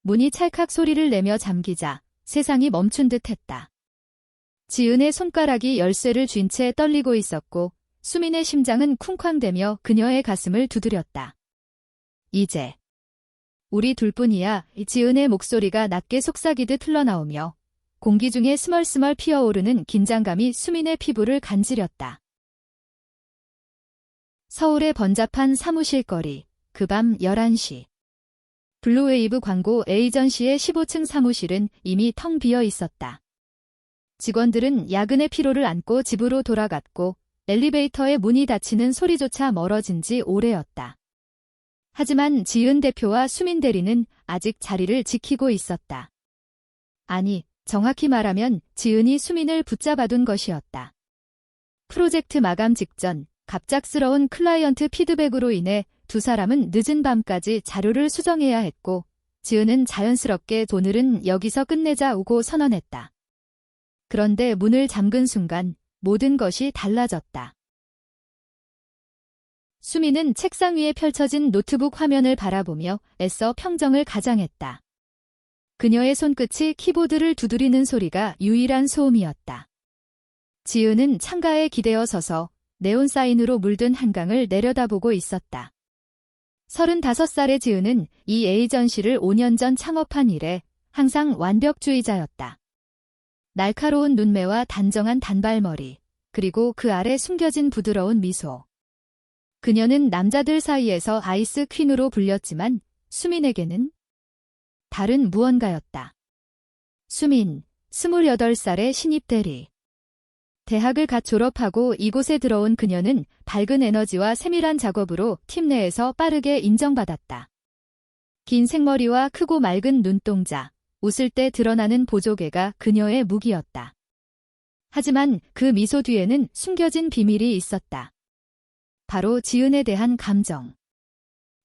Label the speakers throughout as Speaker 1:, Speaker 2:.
Speaker 1: 문이 찰칵 소리를 내며 잠기자 세상이 멈춘 듯 했다. 지은의 손가락이 열쇠를 쥔 채 떨리고 있었고 수민의 심장은 쿵쾅대며 그녀의 가슴을 두드렸다. 이제 우리 둘뿐이야. 지은의 목소리가 낮게 속삭이듯 흘러나오며 공기 중에 스멀스멀 피어오르는 긴장감이 수민의 피부를 간지렸다. 서울의 번잡한 사무실 거리, 그 밤 11시. 블루웨이브 광고 에이전시의 15층 사무실은 이미 텅 비어 있었다. 직원들은 야근의 피로를 안고 집으로 돌아갔고 엘리베이터의 문이 닫히는 소리조차 멀어진 지 오래였다. 하지만 지은 대표와 수민 대리는 아직 자리를 지키고 있었다. 아니, 정확히 말하면 지은이 수민을 붙잡아둔 것이었다. 프로젝트 마감 직전 갑작스러운 클라이언트 피드백으로 인해 두 사람은 늦은 밤까지 자료를 수정해야 했고 지은은 자연스럽게 오늘은 여기서 끝내자고 선언했다. 그런데 문을 잠근 순간 모든 것이 달라졌다. 수민은 책상 위에 펼쳐진 노트북 화면을 바라보며 애써 평정을 가장했다. 그녀의 손끝이 키보드를 두드리는 소리가 유일한 소음이었다. 지은은 창가에 기대어 서서 네온 사인으로 물든 한강을 내려다보고 있었다. 35살의 지은은 이 에이전시를 5년 전 창업한 이래 항상 완벽주의자였다. 날카로운 눈매와 단정한 단발머리, 그리고 그 아래 숨겨진 부드러운 미소. 그녀는 남자들 사이에서 아이스 퀸으로 불렸지만 수민에게는 다른 무언가였다. 수민, 28살의 신입 대리. 대학을 갓 졸업하고 이곳에 들어온 그녀는 밝은 에너지와 세밀한 작업으로 팀 내에서 빠르게 인정받았다. 긴 생머리와 크고 맑은 눈동자, 웃을 때 드러나는 보조개가 그녀의 무기였다. 하지만 그 미소 뒤에는 숨겨진 비밀이 있었다. 바로 지은에 대한 감정.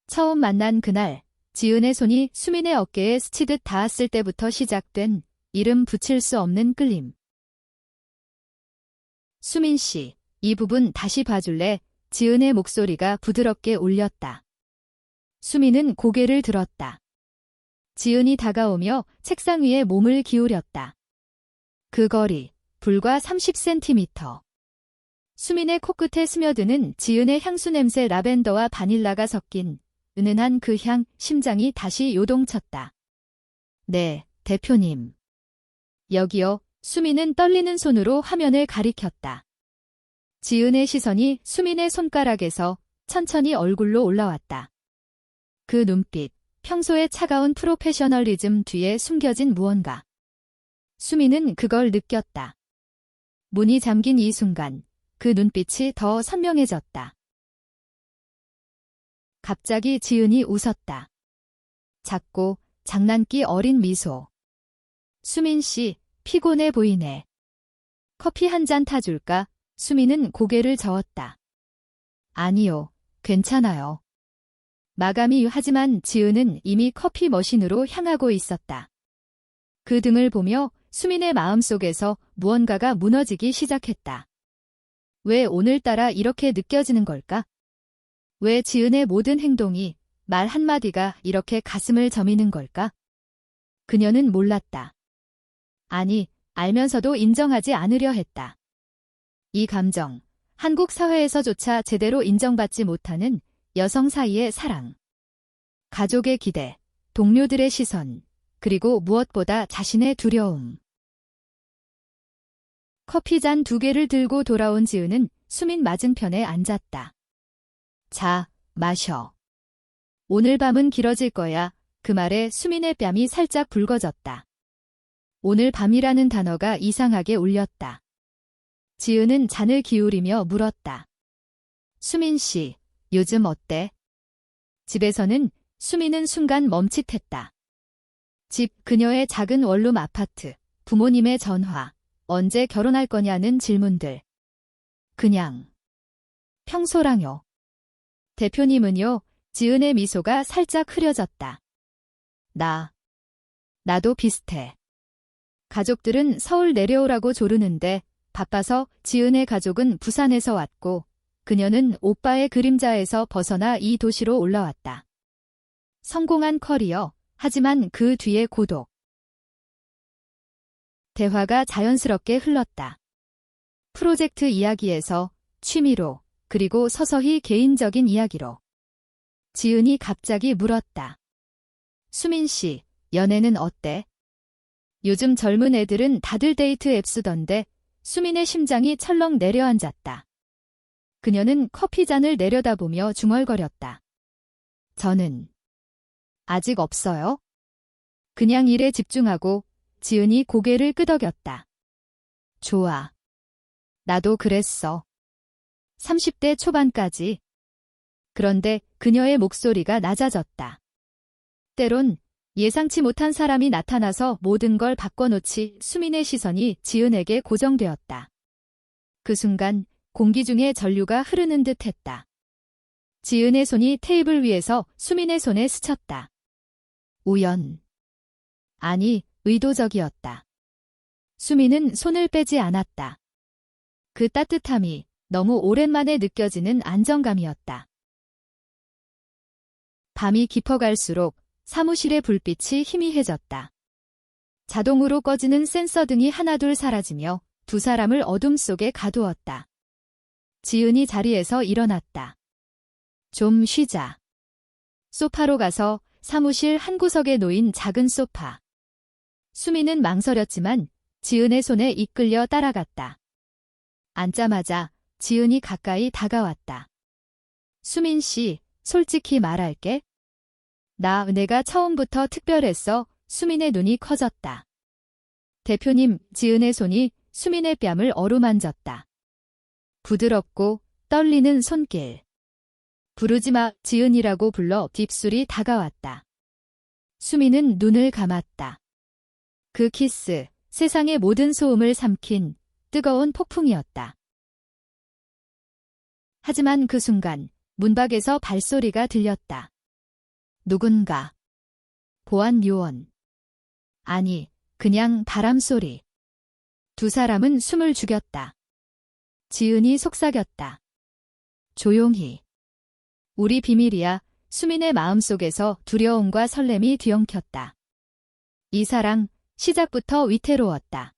Speaker 1: 처음 만난 그날, 지은의 손이 수민의 어깨에 스치듯 닿았을 때부터 시작된 이름 붙일 수 없는 끌림. 수민 씨, 이 부분 다시 봐줄래? 지은의 목소리가 부드럽게 울렸다. 수민은 고개를 들었다. 지은이 다가오며 책상 위에 몸을 기울였다. 그 거리, 불과 30cm. 수민의 코끝에 스며드는 지은의 향수 냄새 라벤더와 바닐라가 섞인 은은한 그 향, 심장이 다시 요동쳤다. 네, 대표님. 여기요. 수민은 떨리는 손으로 화면을 가리켰다. 지은의 시선이 수민의 손가락에서 천천히 얼굴로 올라왔다. 그 눈빛, 평소의 차가운 프로페셔널리즘 뒤에 숨겨진 무언가. 수민은 그걸 느꼈다. 문이 잠긴 이 순간, 그 눈빛이 더 선명해졌다. 갑자기 지은이 웃었다. 작고 장난기 어린 미소. 수민 씨, 피곤해 보이네. 커피 한 잔 타줄까? 수민은 고개를 저었다. 아니요, 괜찮아요. 마감이 하지만 지은은 이미 커피 머신으로 향하고 있었다. 그 등을 보며 수민의 마음속에서 무언가가 무너지기 시작했다. 왜 오늘따라 이렇게 느껴지는 걸까? 왜 지은의 모든 행동이, 말 한마디가 이렇게 가슴을 저미는 걸까? 그녀는 몰랐다. 아니, 알면서도 인정하지 않으려 했다. 이 감정, 한국 사회에서조차 제대로 인정받지 못하는 여성 사이의 사랑. 가족의 기대, 동료들의 시선, 그리고 무엇보다 자신의 두려움. 커피잔 2개를 들고 돌아온 지은은 수민 맞은편에 앉았다. 자, 마셔. 오늘 밤은 길어질 거야. 그 말에 수민의 뺨이 살짝 붉어졌다. 오늘 밤이라는 단어가 이상하게 울렸다. 지은은 잔을 기울이며 물었다. 수민 씨, 요즘 어때? 집에서는 수민은 순간 멈칫했다. 집, 그녀의 작은 원룸 아파트, 부모님의 전화, 언제 결혼할 거냐는 질문들. 그냥. 평소랑요. 대표님은요? 지은의 미소가 살짝 흐려졌다. 나도 비슷해. 가족들은 서울 내려오라고 조르는데 바빠서 지은의 가족은 부산에서 왔고 그녀는 오빠의 그림자에서 벗어나 이 도시로 올라왔다. 성공한 커리어, 하지만 그 뒤에 고독. 대화가 자연스럽게 흘렀다. 프로젝트 이야기에서 취미로, 그리고 서서히 개인적인 이야기로. 지은이 갑자기 물었다. 수민 씨, 연애는 어때? 요즘 젊은 애들은 다들 데이트 앱 쓰던데 수민의 심장이 철렁 내려앉았다. 그녀는 커피잔을 내려다보며 중얼거렸다. 저는 아직 없어요. 그냥 일에 집중하고. 지은이 고개를 끄덕였다. 좋아. 나도 그랬어. 30대 초반까지. 그런데 그녀의 목소리가 낮아졌다. 때론 예상치 못한 사람이 나타나서 모든 걸 바꿔놓지. 수민의 시선이 지은에게 고정되었다. 그 순간 공기 중에 전류가 흐르는 듯 했다. 지은의 손이 테이블 위에서 수민의 손에 스쳤다. 우연. 아니, 의도적이었다. 수민은 손을 빼지 않았다. 그 따뜻함이 너무 오랜만에 느껴지는 안정감이었다. 밤이 깊어갈수록 사무실의 불빛이 희미해졌다. 자동으로 꺼지는 센서 등이 하나둘 사라지며 두 사람을 어둠 속에 가두었다. 지은이 자리에서 일어났다. 좀 쉬자. 소파로 가서 사무실 한 구석에 놓인 작은 소파. 수민은 망설였지만 지은의 손에 이끌려 따라갔다. 앉자마자 지은이 가까이 다가왔다. 수민 씨, 솔직히 말할게. 내가 처음부터 특별했어. 수민의 눈이 커졌다. 대표님, 지은의 손이 수민의 뺨을 어루만졌다. 부드럽고 떨리는 손길. 부르지마, 지은이라고 불러 뒷술이 다가왔다. 수민은 눈을 감았다. 그 키스, 세상의 모든 소음을 삼킨 뜨거운 폭풍이었다. 하지만 그 순간 문 밖에서 발소리가 들렸다. 누군가. 보안 요원. 아니, 그냥 바람소리. 두 사람은 숨을 죽였다. 지은이 속삭였다. 조용히. 우리 비밀이야. 수민의 마음속에서 두려움과 설렘이 뒤엉켰다. 이 사랑, 시작부터 위태로웠다.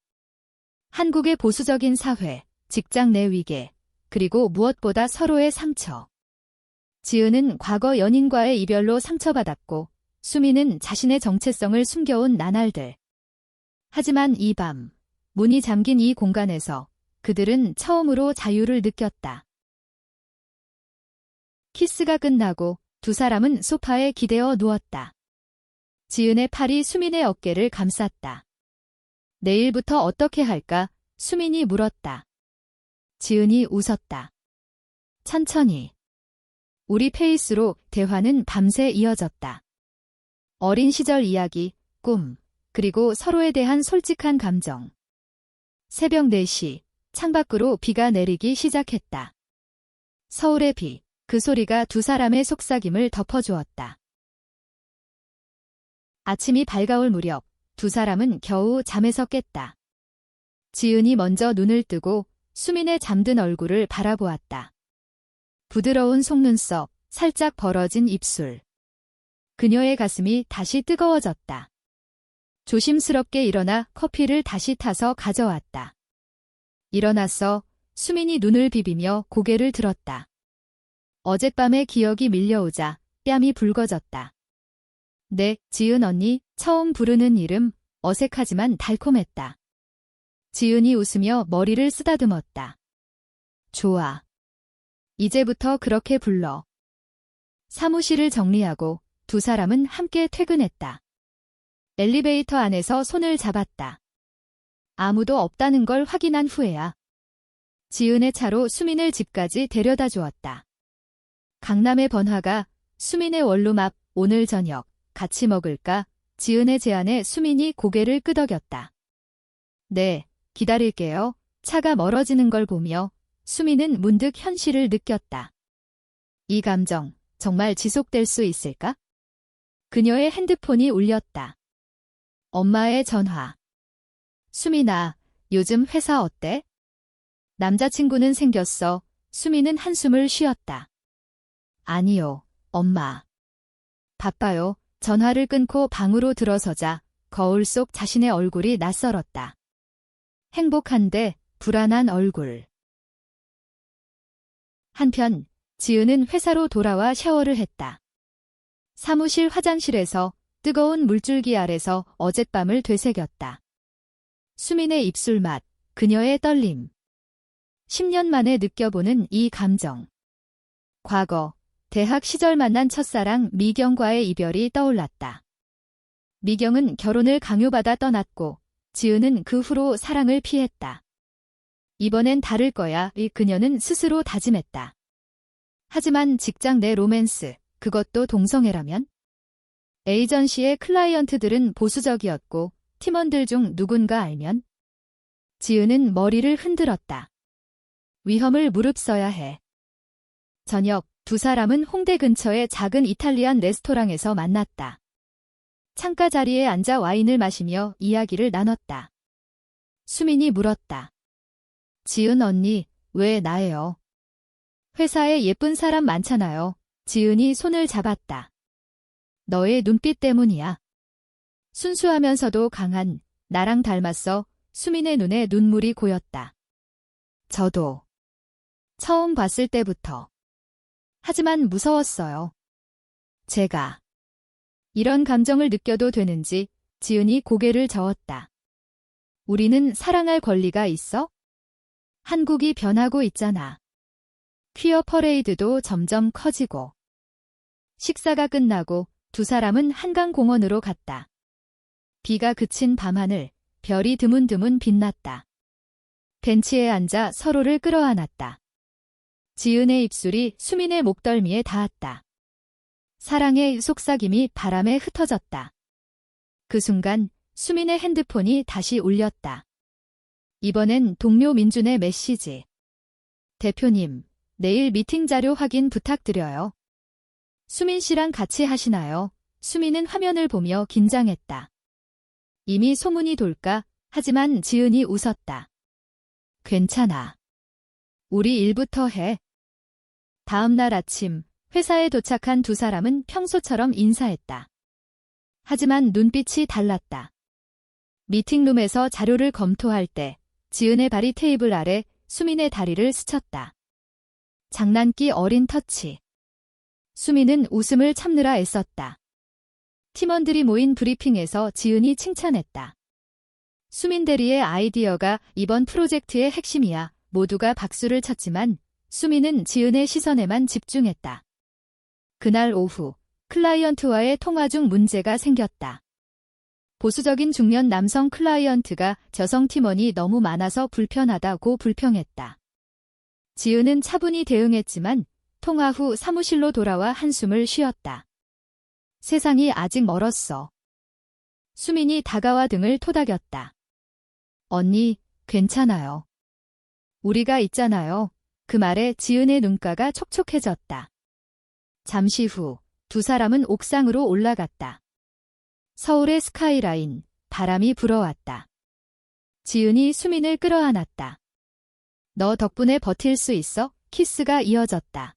Speaker 1: 한국의 보수적인 사회, 직장 내 위계, 그리고 무엇보다 서로의 상처. 지은은 과거 연인과의 이별로 상처받았고, 수민은 자신의 정체성을 숨겨온 나날들. 하지만 이 밤, 문이 잠긴 이 공간에서 그들은 처음으로 자유를 느꼈다. 키스가 끝나고 두 사람은 소파에 기대어 누웠다. 지은의 팔이 수민의 어깨를 감쌌다. 내일부터 어떻게 할까? 수민이 물었다. 지은이 웃었다. 천천히. 우리 페이스로. 대화는 밤새 이어졌다. 어린 시절 이야기, 꿈, 그리고 서로에 대한 솔직한 감정. 새벽 4시, 창밖으로 비가 내리기 시작했다. 서울의 비, 그 소리가 두 사람의 속삭임을 덮어주었다. 아침이 밝아올 무렵 두 사람은 겨우 잠에서 깼다. 지은이 먼저 눈을 뜨고 수민의 잠든 얼굴을 바라보았다. 부드러운 속눈썹, 살짝 벌어진 입술. 그녀의 가슴이 다시 뜨거워졌다. 조심스럽게 일어나 커피를 다시 타서 가져왔다. 일어나서 수민이 눈을 비비며 고개를 들었다. 어젯밤의 기억이 밀려오자 뺨이 붉어졌다. 네, 지은 언니, 처음 부르는 이름, 어색하지만 달콤했다. 지은이 웃으며 머리를 쓰다듬었다. 좋아. 이제부터 그렇게 불러. 사무실을 정리하고 두 사람은 함께 퇴근했다. 엘리베이터 안에서 손을 잡았다. 아무도 없다는 걸 확인한 후에야. 지은의 차로 수민을 집까지 데려다 주었다. 강남의 번화가, 수민의 원룸 앞. 오늘 저녁 같이 먹을까? 지은의 제안에 수민이 고개를 끄덕였다. 네, 기다릴게요. 차가 멀어지는 걸 보며 수민은 문득 현실을 느꼈다. 이 감정, 정말 지속될 수 있을까? 그녀의 핸드폰이 울렸다. 엄마의 전화. 수민아, 요즘 회사 어때? 남자친구는 생겼어. 수민은 한숨을 쉬었다. 아니요, 엄마. 바빠요. 전화를 끊고 방으로 들어서자 거울 속 자신의 얼굴이 낯설었다. 행복한데 불안한 얼굴. 한편 지은은 회사로 돌아와 샤워를 했다. 사무실 화장실에서 뜨거운 물줄기 아래서 어젯밤을 되새겼다. 수민의 입술맛, 그녀의 떨림. 10년 만에 느껴보는 이 감정. 과거, 대학 시절 만난 첫사랑 미경과의 이별이 떠올랐다. 미경은 결혼을 강요받아 떠났고 지은은 그 후로 사랑을 피했다. 이번엔 다를 거야, 그녀는 스스로 다짐했다. 하지만 직장 내 로맨스, 그것도 동성애라면? 에이전시의 클라이언트들은 보수적이었고 팀원들 중 누군가 알면? 지은은 머리를 흔들었다. 위험을 무릅써야 해. 저녁, 두 사람은 홍대 근처의 작은 이탈리안 레스토랑에서 만났다. 창가 자리에 앉아 와인을 마시며 이야기를 나눴다. 수민이 물었다. 지은 언니, 왜 나예요? 회사에 예쁜 사람 많잖아요. 지은이 손을 잡았다. 너의 눈빛 때문이야. 순수하면서도 강한, 나랑 닮았어. 수민의 눈에 눈물이 고였다. 저도. 처음 봤을 때부터. 하지만 무서웠어요. 제가. 이런 감정을 느껴도 되는지 지은이 고개를 저었다. 우리는 사랑할 권리가 있어? 한국이 변하고 있잖아. 퀴어 퍼레이드도 점점 커지고. 식사가 끝나고 두 사람은 한강공원으로 갔다. 비가 그친 밤하늘, 별이 드문드문 빛났다. 벤치에 앉아 서로를 끌어안았다. 지은의 입술이 수민의 목덜미에 닿았다. 사랑의 속삭임이 바람에 흩어졌다. 그 순간 수민의 핸드폰이 다시 울렸다. 이번엔 동료 민준의 메시지. 대표님, 내일 미팅 자료 확인 부탁드려요. 수민 씨랑 같이 하시나요? 수민은 화면을 보며 긴장했다. 이미 소문이 돌까? 하지만 지은이 웃었다. 괜찮아. 우리 일부터 해. 다음 날 아침, 회사에 도착한 두 사람은 평소처럼 인사했다. 하지만 눈빛이 달랐다. 미팅룸에서 자료를 검토할 때 지은의 발이 테이블 아래 수민의 다리를 스쳤다. 장난기 어린 터치. 수민은 웃음을 참느라 애썼다. 팀원들이 모인 브리핑에서 지은이 칭찬했다. 수민 대리의 아이디어가 이번 프로젝트의 핵심이야. 모두가 박수를 쳤지만 수민은 지은의 시선에만 집중했다. 그날 오후, 클라이언트와의 통화 중 문제가 생겼다. 보수적인 중년 남성 클라이언트가 여성 팀원이 너무 많아서 불편하다고 불평했다. 지은은 차분히 대응했지만 통화 후 사무실로 돌아와 한숨을 쉬었다. 세상이 아직 멀었어. 수민이 다가와 등을 토닥였다. 언니, 괜찮아요. 우리가 있잖아요. 그 말에 지은의 눈가가 촉촉해졌다. 잠시 후 두 사람은 옥상으로 올라갔다. 서울의 스카이라인, 바람이 불어왔다. 지은이 수민을 끌어안았다. 너 덕분에 버틸 수 있어? 키스가 이어졌다.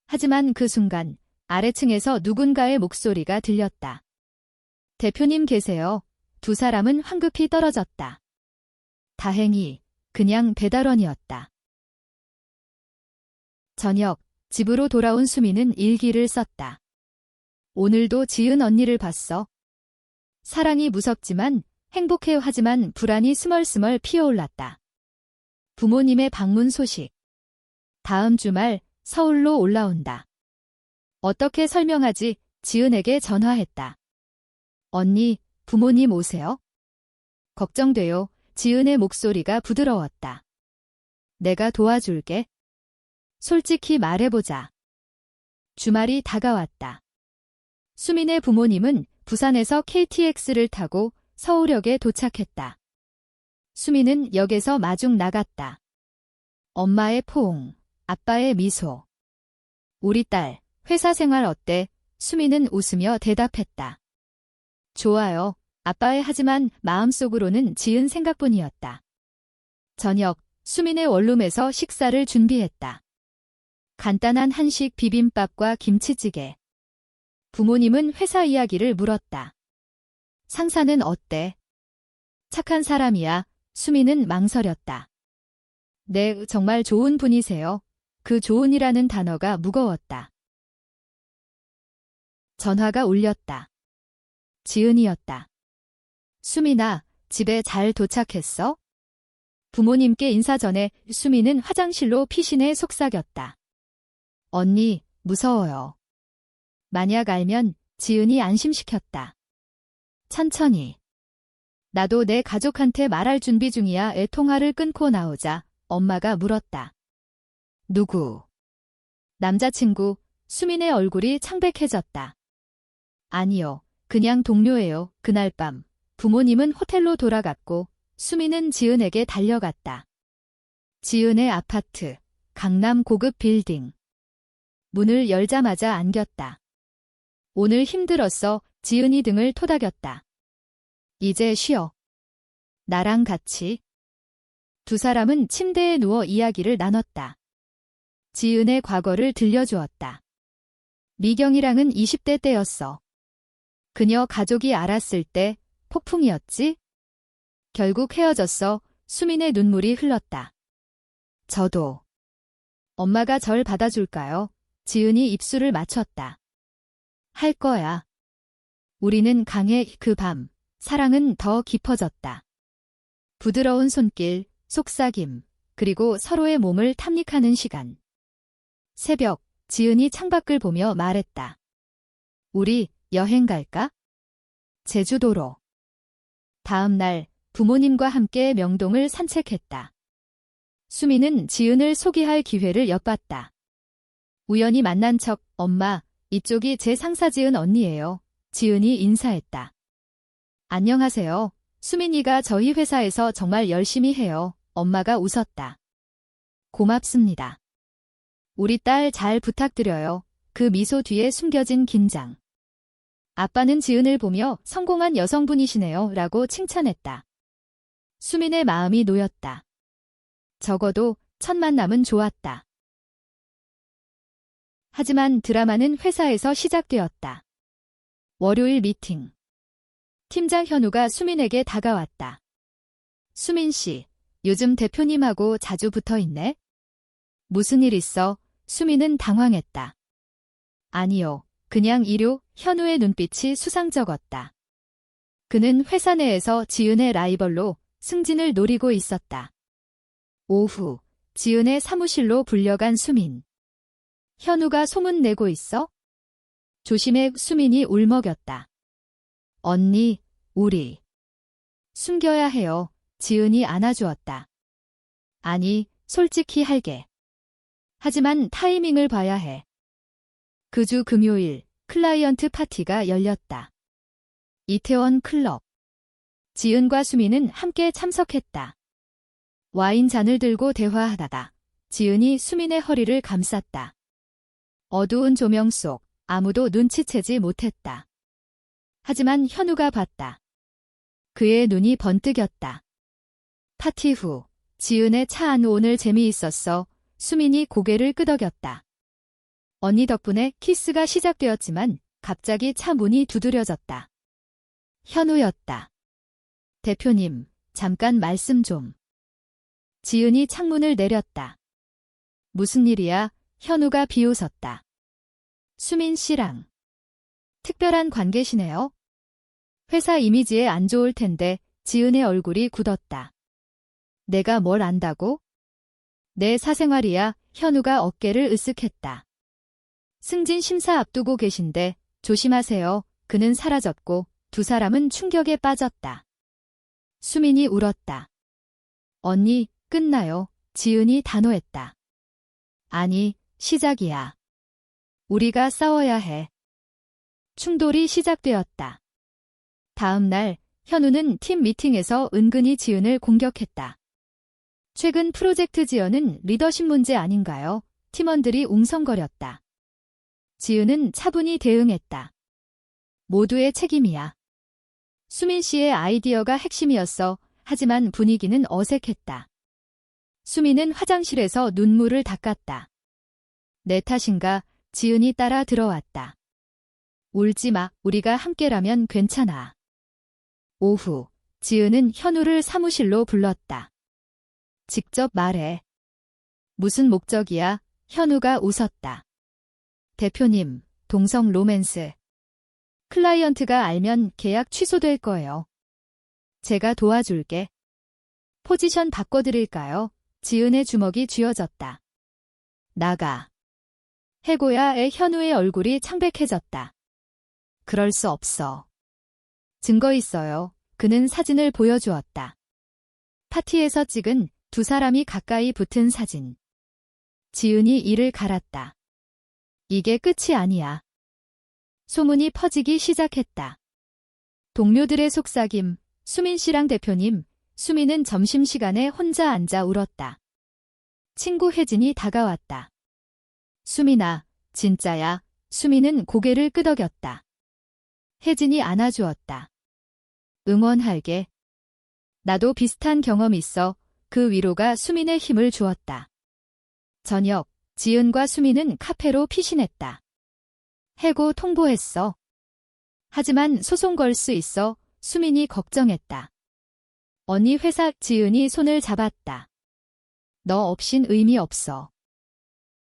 Speaker 1: 하지만 그 순간 아래층에서 누군가의 목소리가 들렸다. 대표님 계세요. 두 사람은 황급히 떨어졌다. 다행히 그냥 배달원이었다. 저녁, 집으로 돌아온 수민은 일기를 썼다. 오늘도 지은 언니를 봤어. 사랑이 무섭지만 행복해요. 하지만 불안이 스멀스멀 피어올랐다. 부모님의 방문 소식. 다음 주말 서울로 올라온다. 어떻게 설명하지? 지은에게 전화했다. 언니, 부모님 오세요? 걱정돼요. 지은의 목소리가 부드러웠다. 내가 도와줄게. 솔직히 말해보자. 주말이 다가왔다. 수민의 부모님은 부산에서 KTX를 타고 서울역에 도착했다. 수민은 역에서 마중 나갔다. 엄마의 포옹, 아빠의 미소. 우리 딸, 회사 생활 어때? 수민은 웃으며 대답했다. 좋아요, 아빠의 하지만 마음속으로는 지은 생각뿐이었다. 저녁, 수민의 원룸에서 식사를 준비했다. 간단한 한식 비빔밥과 김치찌개. 부모님은 회사 이야기를 물었다. 상사는 어때? 착한 사람이야. 수미는 망설였다. 네, 정말 좋은 분이세요. 그 좋은이라는 단어가 무거웠다. 전화가 울렸다. 지은이었다. 수민아, 집에 잘 도착했어? 부모님께 인사 전에 수미는 화장실로 피신해 속삭였다. 언니, 무서워요. 만약 알면 지은이 안심시켰다. 천천히. 나도 내 가족한테 말할 준비 중이야. 애 통화를 끊고 나오자 엄마가 물었다. 누구? 남자친구. 수민의 얼굴이 창백해졌다. 아니요. 그냥 동료예요. 그날 밤 부모님은 호텔로 돌아갔고 수민은 지은에게 달려갔다. 지은의 아파트. 강남 고급 빌딩. 문을 열자마자 안겼다. 오늘 힘들었어. 지은이 등을 토닥였다. 이제 쉬어. 나랑 같이. 두 사람은 침대에 누워 이야기를 나눴다. 지은의 과거를 들려주었다. 미경이랑은 20대 때였어. 그녀 가족이 알았을 때 폭풍이었지? 결국 헤어졌어. 수민의 눈물이 흘렀다. 저도. 엄마가 절 받아줄까요? 지은이 입술을 맞췄다. 할 거야. 우리는 강해. 그 밤. 사랑은 더 깊어졌다. 부드러운 손길, 속삭임, 그리고 서로의 몸을 탐닉하는 시간. 새벽, 지은이 창밖을 보며 말했다. 우리 여행 갈까? 제주도로. 다음 날 부모님과 함께 명동을 산책했다. 수미는 지은을 소개할 기회를 엿봤다. 우연히 만난 척, 엄마, 이쪽이 제 상사 지은 언니예요. 지은이 인사했다. 안녕하세요. 수민이가 저희 회사에서 정말 열심히 해요. 엄마가 웃었다. 고맙습니다. 우리 딸 잘 부탁드려요. 그 미소 뒤에 숨겨진 긴장. 아빠는 지은을 보며 성공한 여성분이시네요. 라고 칭찬했다. 수민의 마음이 놓였다. 적어도 첫 만남은 좋았다. 하지만 드라마는 회사에서 시작되었다. 월요일 미팅. 팀장 현우가 수민에게 다가왔다. 수민 씨, 요즘 대표님하고 자주 붙어 있네? 무슨 일 있어? 수민은 당황했다. 아니요, 그냥 일요. 현우의 눈빛이 수상쩍었다. 그는 회사 내에서 지은의 라이벌로 승진을 노리고 있었다. 오후, 지은의 사무실로 불려간 수민. 현우가 소문내고 있어? 조심해. 수민이 울먹였다. 언니, 우리. 숨겨야 해요. 지은이 안아주었다. 아니, 솔직히 할게. 하지만 타이밍을 봐야 해. 그 주 금요일, 클라이언트 파티가 열렸다. 이태원 클럽. 지은과 수민은 함께 참석했다. 와인 잔을 들고 대화하다가 지은이 수민의 허리를 감쌌다. 어두운 조명 속 아무도 눈치채지 못했다. 하지만 현우가 봤다. 그의 눈이 번뜩였다. 파티 후 지은의 차 안 오늘 재미있었어. 수민이 고개를 끄덕였다. 언니 덕분에 키스가 시작되었지만 갑자기 차 문이 두드려졌다. 현우였다. 대표님, 잠깐 말씀 좀. 지은이 창문을 내렸다. 무슨 일이야? 현우가 비웃었다. 수민 씨랑. 특별한 관계시네요. 회사 이미지에 안 좋을 텐데. 지은의 얼굴이 굳었다. 내가 뭘 안다고? 내 사생활이야. 현우가 어깨를 으쓱했다. 승진 심사 앞두고 계신데 조심하세요. 그는 사라졌고 두 사람은 충격에 빠졌다. 수민이 울었다. 언니, 끝나요. 지은이 단호했다. 아니, 시작이야. 우리가 싸워야 해. 충돌이 시작되었다. 다음 날 현우는 팀 미팅에서 은근히 지은을 공격했다. 최근 프로젝트 지연은 리더십 문제 아닌가요? 팀원들이 웅성거렸다. 지은은 차분히 대응했다. 모두의 책임이야. 수민 씨의 아이디어가 핵심이었어. 하지만 분위기는 어색했다. 수민은 화장실에서 눈물을 닦았다. 내 탓인가? 지은이 따라 들어왔다. 울지 마. 우리가 함께라면 괜찮아. 오후, 지은은 현우를 사무실로 불렀다. 직접 말해. 무슨 목적이야? 현우가 웃었다. 대표님, 동성 로맨스. 클라이언트가 알면 계약 취소될 거예요. 제가 도와줄게. 포지션 바꿔드릴까요? 지은의 주먹이 쥐어졌다. 나가. 해고야의 현우의 얼굴이 창백해졌다. 그럴 수 없어. 증거 있어요. 그는 사진을 보여주었다. 파티에서 찍은 두 사람이 가까이 붙은 사진. 지은이 이를 갈았다. 이게 끝이 아니야. 소문이 퍼지기 시작했다. 동료들의 속삭임, 수민 씨랑 대표님, 수민은 점심시간에 혼자 앉아 울었다. 친구 혜진이 다가왔다. 수민아, 진짜야. 수민은 고개를 끄덕였다. 혜진이 안아주었다. 응원할게. 나도 비슷한 경험 있어. 그 위로가 수민의 힘을 주었다. 저녁, 지은과 수민은 카페로 피신했다. 해고 통보했어. 하지만 소송 걸 수 있어. 수민이 걱정했다. 언니 회사. 지은이 손을 잡았다. 너 없인 의미 없어.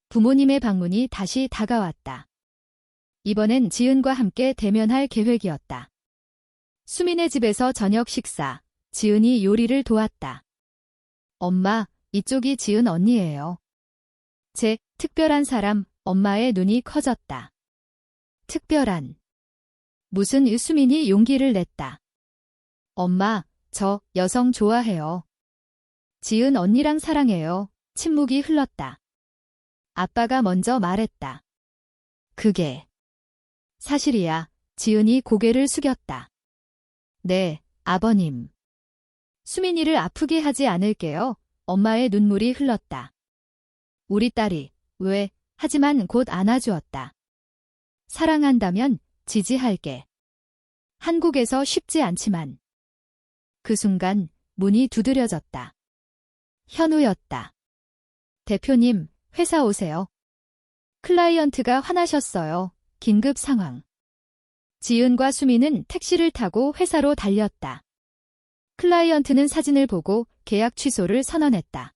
Speaker 1: 부모님의 방문이 다시 다가왔다. 이번엔 지은과 함께 대면할 계획이었다. 수민의 집에서 저녁 식사. 지은이 요리를 도왔다. 엄마, 이쪽이 지은 언니예요. 제 특별한 사람. 엄마의 눈이 커졌다. 특별한. 무슨. 수민이 용기를 냈다. 엄마, 저 여성 좋아해요. 지은 언니랑 사랑해요. 침묵이 흘렀다. 아빠가 먼저 말했다. 그게 사실이야. 지은이 고개를 숙였다. 네, 아버님. 수민이를 아프게 하지 않을게요. 엄마의 눈물이 흘렀다. 우리 딸이. 왜? 하지만 곧 안아주었다. 사랑한다면 지지할게. 한국에서 쉽지 않지만. 그 순간 문이 두드려졌다. 현우였다. 대표님, 회사 오세요. 클라이언트가 화나셨어요. 긴급 상황. 지은과 수민은 택시를 타고 회사로 달렸다. 클라이언트는 사진을 보고 계약 취소를 선언했다.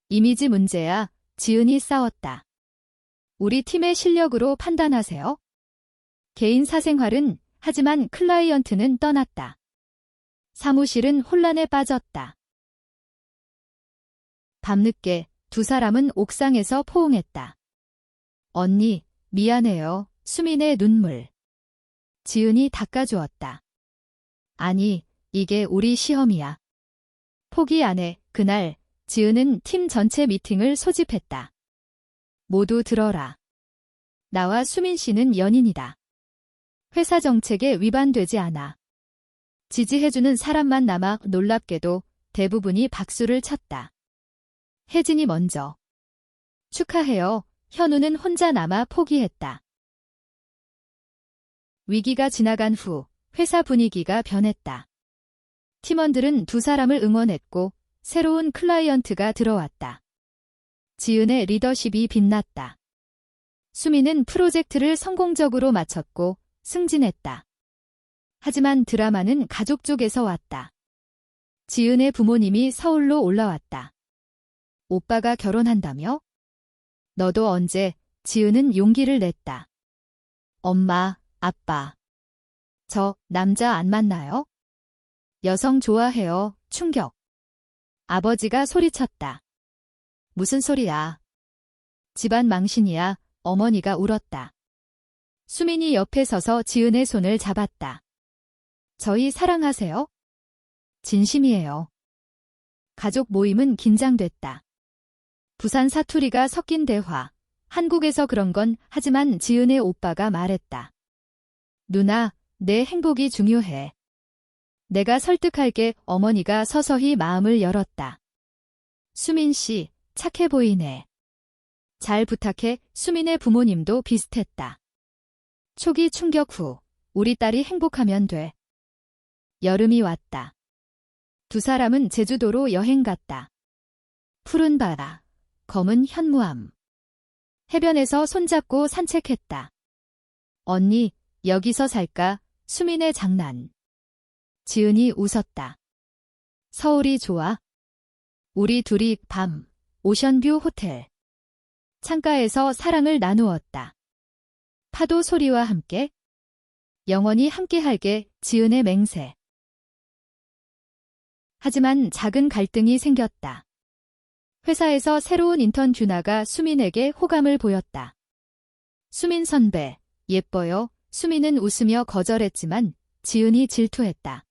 Speaker 1: 이미지 문제야. 지은이 싸웠다. 우리 팀의 실력으로 판단하세요. 개인 사생활은. 하지만 클라이언트는 떠났다. 사무실은 혼란에 빠졌다. 밤늦게 두 사람은 옥상에서 포옹했다. 언니, 미안해요. 수민의 눈물. 지은이 닦아주었다. 아니, 이게 우리 시험이야. 포기 안 해. 그날, 지은은 팀 전체 미팅을 소집했다. 모두 들어라. 나와 수민 씨는 연인이다. 회사 정책에 위반되지 않아. 지지해주는 사람만 남아. 놀랍게도 대부분이 박수를 쳤다. 혜진이 먼저. 축하해요. 현우는 혼자 남아 포기했다. 위기가 지나간 후 회사 분위기가 변했다. 팀원들은 두 사람을 응원했고 새로운 클라이언트가 들어왔다. 지은의 리더십이 빛났다. 수민은 프로젝트를 성공적으로 마쳤고 승진했다. 하지만 드라마는 가족 쪽에서 왔다. 지은의 부모님이 서울로 올라왔다. 오빠가 결혼한다며? 너도 언제? 지은은 용기를 냈다. 엄마, 아빠. 저 남자 안 만나요? 여성 좋아해요. 충격. 아버지가 소리쳤다. 무슨 소리야? 집안 망신이야. 어머니가 울었다. 수민이 옆에 서서 지은의 손을 잡았다. 저희 사랑하세요? 진심이에요. 가족 모임은 긴장됐다. 부산 사투리가 섞인 대화. 한국에서 그런 건. 하지만 지은의 오빠가 말했다. 누나, 내 행복이 중요해. 내가 설득할게. 어머니가 서서히 마음을 열었다. 수민 씨, 착해 보이네. 잘 부탁해. 수민의 부모님도 비슷했다. 초기 충격 후, 우리 딸이 행복하면 돼. 여름이 왔다. 두 사람은 제주도로 여행 갔다. 푸른 바다, 검은 현무암. 해변에서 손잡고 산책했다. 언니, 여기서 살까? 수민의 장난. 지은이 웃었다. 서울이 좋아. 우리 둘이 밤, 오션뷰 호텔. 창가에서 사랑을 나누었다. 파도 소리와 함께 영원히 함께할게. 지은의 맹세. 하지만 작은 갈등이 생겼다. 회사에서 새로운 인턴 듀나가 수민에게 호감을 보였다. 수민 선배, 예뻐요. 수민은 웃으며 거절했지만 지은이 질투했다.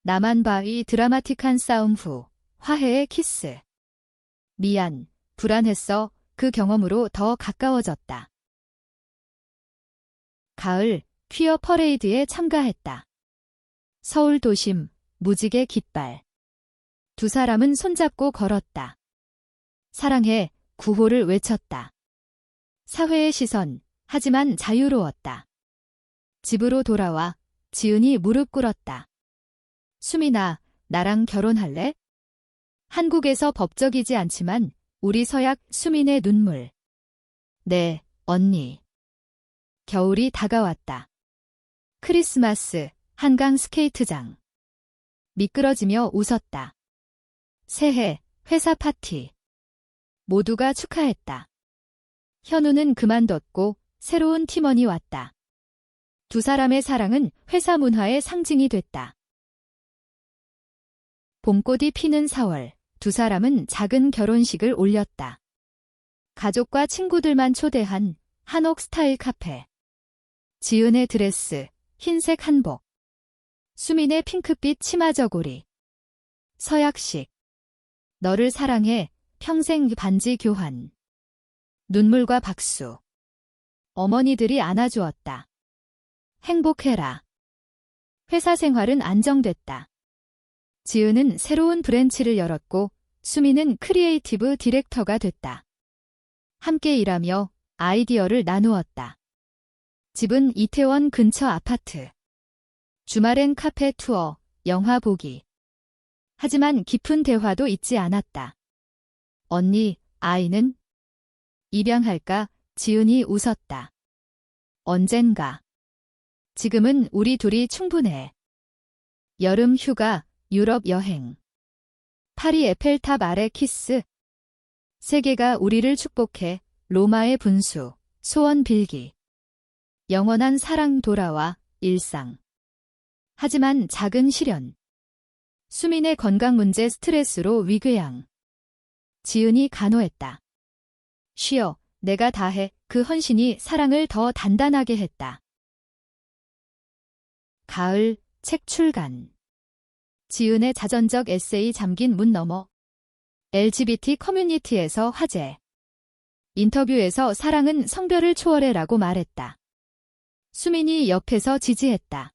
Speaker 1: 나만 봐. 이 드라마틱한 싸움 후 화해의 키스. 미안, 불안했어. 그 경험으로 더 가까워졌다. 가을, 퀴어 퍼레이드에 참가했다. 서울 도심, 무지개 깃발. 두 사람은 손잡고 걸었다. 사랑해, 구호를 외쳤다. 사회의 시선, 하지만 자유로웠다. 집으로 돌아와 지은이 무릎 꿇었다. 수민아, 나랑 결혼할래? 한국에서 법적이지 않지만 우리 서약. 수민의 눈물. 네, 언니. 겨울이 다가왔다. 크리스마스, 한강 스케이트장. 미끄러지며 웃었다. 새해, 회사 파티. 모두가 축하했다. 현우는 그만뒀고 새로운 팀원이 왔다. 두 사람의 사랑은 회사 문화의 상징이 됐다. 봄꽃이 피는 4월, 두 사람은 작은 결혼식을 올렸다. 가족과 친구들만 초대한 한옥 스타일 카페. 지은의 드레스, 흰색 한복. 수민의 핑크빛 치마 저고리. 서약식. 너를 사랑해, 평생 반지 교환. 눈물과 박수. 어머니들이 안아주었다. 행복해라. 회사 생활은 안정됐다. 지은은 새로운 브랜치를 열었고 수민은 크리에이티브 디렉터가 됐다. 함께 일하며 아이디어를 나누었다. 집은 이태원 근처 아파트. 주말엔 카페 투어, 영화 보기. 하지만 깊은 대화도 있지 않았다. 언니, 아이는? 입양할까? 지은이 웃었다. 언젠가. 지금은 우리 둘이 충분해. 여름 휴가, 유럽 여행. 파리 에펠탑 아래 키스. 세계가 우리를 축복해. 로마의 분수, 소원 빌기. 영원한 사랑 돌아와, 일상. 하지만 작은 시련. 수민의 건강 문제 스트레스로 위궤양. 지은이 간호했다. 쉬어, 내가 다 해. 그 헌신이 사랑을 더 단단하게 했다. 가을, 책 출간. 지은의 자전적 에세이 잠긴 문 너머. LGBT 커뮤니티에서 화제. 인터뷰에서 사랑은 성별을 초월해라고 말했다. 수민이 옆에서 지지했다.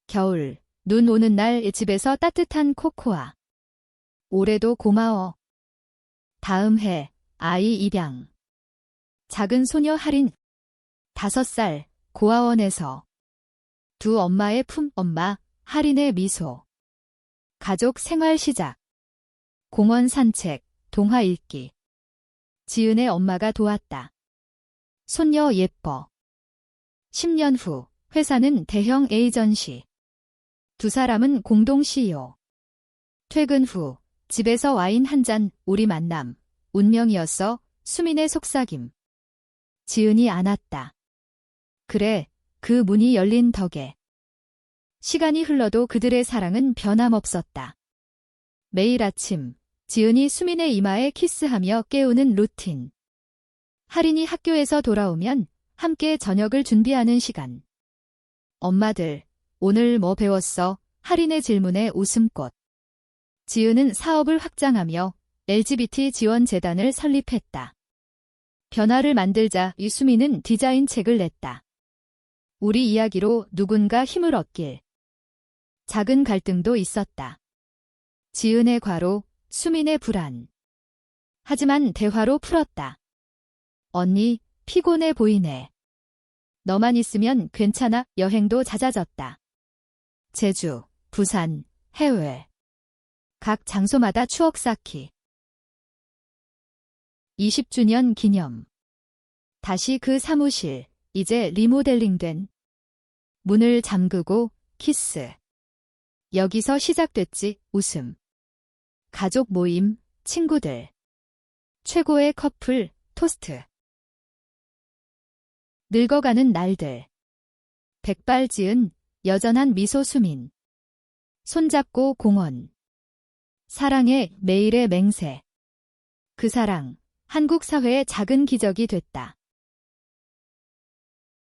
Speaker 1: 겨울, 눈 오는 날 집에서 따뜻한 코코아. 올해도 고마워. 다음 해, 아이 입양. 작은 소녀 할인. 5살, 고아원에서. 두 엄마의 품. 엄마, 할인의 미소. 가족 생활 시작. 공원 산책, 동화 읽기. 지은의 엄마가 도왔다. 손녀 예뻐. 10년 후, 회사는 대형 에이전시. 두 사람은 공동 CEO. 퇴근 후, 집에서 와인 한 잔. 우리 만남. 운명이었어. 수민의 속삭임. 지은이 안았다. 그래, 그 문이 열린 덕에. 시간이 흘러도 그들의 사랑은 변함없었다. 매일 아침, 지은이 수민의 이마에 키스하며 깨우는 루틴. 할인이 학교에서 돌아오면 함께 저녁을 준비하는 시간. 엄마들, 오늘 뭐 배웠어? 할인의 질문에 웃음꽃. 지은은 사업을 확장하며 LGBT 지원 재단을 설립했다. 변화를 만들자. 수민은 디자인 책을 냈다. 우리 이야기로 누군가 힘을 얻길. 작은 갈등도 있었다. 지은의 과로, 수민의 불안. 하지만 대화로 풀었다. 언니, 피곤해 보이네. 너만 있으면 괜찮아. 여행도 잦아졌다. 제주, 부산, 해외. 각 장소마다 추억 쌓기. 20주년 기념. 다시 그 사무실, 이제 리모델링된 문을 잠그고 키스. 여기서 시작됐지, 웃음. 가족 모임, 친구들. 최고의 커플, 토스트. 늙어가는 날들. 백발지은, 여전한 미소 수민. 손잡고 공원. 사랑의 매일의 맹세. 그 사랑, 한국 사회의 작은 기적이 됐다.